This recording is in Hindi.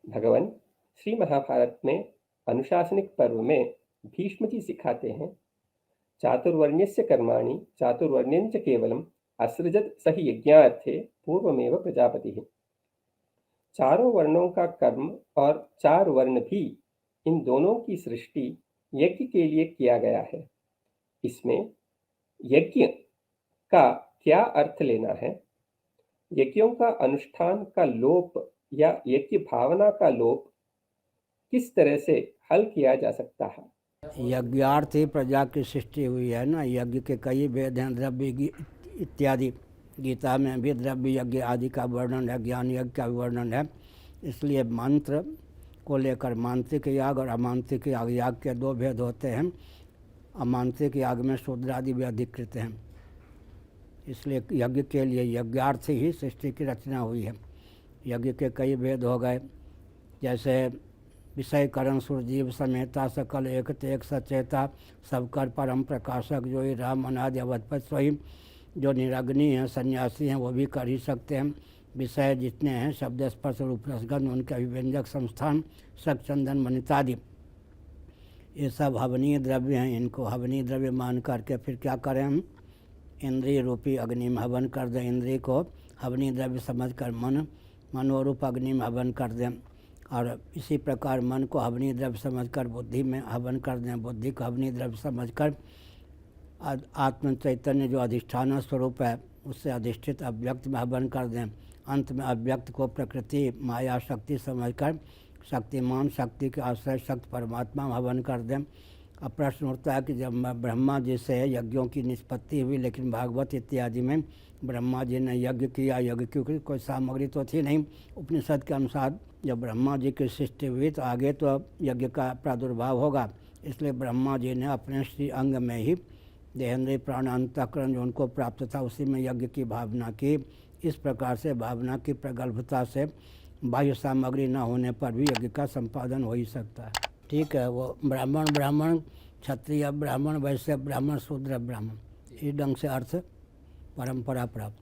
भगवान श्री महाभारत में अनुशासनिक पर्व में भीष्म जी सिखाते हैं, चातुर्वर्ण्यस्य कर्माणि चातुर्वर्ण्यं च केवलम् असृजत स हि यज्ञार्थे पूर्वमेव प्रजापतिः। चारों वर्णों का कर्म और चार वर्ण भी, इन दोनों की सृष्टि यज्ञ के लिए किया गया है। इसमें यज्ञ का क्या अर्थ लेना है? यज्ञों का अनुष्ठान का लोप या यज्ञ भावना का लोप किस तरह से हल किया जा सकता है? यज्ञार्थ ही प्रजा की सृष्टि हुई है ना। यज्ञ के कई भेद हैं, द्रव्य इत्यादि। गीता में भी द्रव्य यज्ञ आदि का वर्णन है, ज्ञान यज्ञ का वर्णन है। इसलिए मंत्र को लेकर मांत्रिक याग और अमांत्रिक याग, याग के दो भेद होते हैं। अमांत्रिक याग में शूद्र आदि भी अधिकृत हैं। इसलिए यज्ञ के लिए यज्ञार्थ ही सृष्टि की रचना हुई है। यज्ञ के कई भेद हो गए, जैसे विषय करण सुरजीव समेता सकल एक तेक सचेता सब कर परम प्रकाशक जो ही राम अनादि अवधपत सोई। जो निरग्नि हैं, सन्यासी हैं, वो भी कर ही सकते हैं। विषय जितने हैं, शब्द स्पर्श रूप रसगंध, उनके अभिव्यंजक संस्थान सक चंदन मनितादि, ये सब हवनीय द्रव्य हैं। इनको हवनीय द्रव्य मान करके फिर क्या करें हम? इंद्रिय रूपी अग्नि में हवन कर दें। इंद्रिय को हवनीय द्रव्य समझकर मनोरूप अग्नि में हवन कर दें। और इसी प्रकार मन को हवनीय द्रव्य समझकर बुद्धि में हवन कर दें। बुद्धि को हवनीय द्रव्य समझकर आत्म चैतन्य जो अधिष्ठान स्वरूप है, उससे अधिष्ठित अव्यक्त में हवन कर दें। अंत में अव्यक्त को प्रकृति माया शक्ति समझकर शक्तिमान शक्ति के आश्रय शक्ति परमात्मा में हवन कर दें। अब प्रश्न उठता है कि जब ब्रह्मा जी से यज्ञों की निष्पत्ति हुई, लेकिन भागवत इत्यादि में ब्रह्मा जी ने यज्ञ किया, यज्ञ की कोई सामग्री तो थी नहीं। उपनिषद के अनुसार जब ब्रह्मा जी की सृष्टि हुई तो आगे तो यज्ञ का प्रादुर्भाव होगा। इसलिए ब्रह्मा जी ने अपने श्री अंग में ही देहेंद्रिय प्राण अंतःकरण जो उनको प्राप्त था, उसी में यज्ञ की भावना की। इस प्रकार से भावना की प्रगल्भता से बाह्य सामग्री न होने पर भी यज्ञ का संपादन हो ही सकता है। ठीक है, वो ब्राह्मण ब्राह्मण, क्षत्रिय ब्राह्मण, वैश्य ब्राह्मण, शूद्र ब्राह्मण, इस ढंग से अर्थ परंपरा प्राप्त।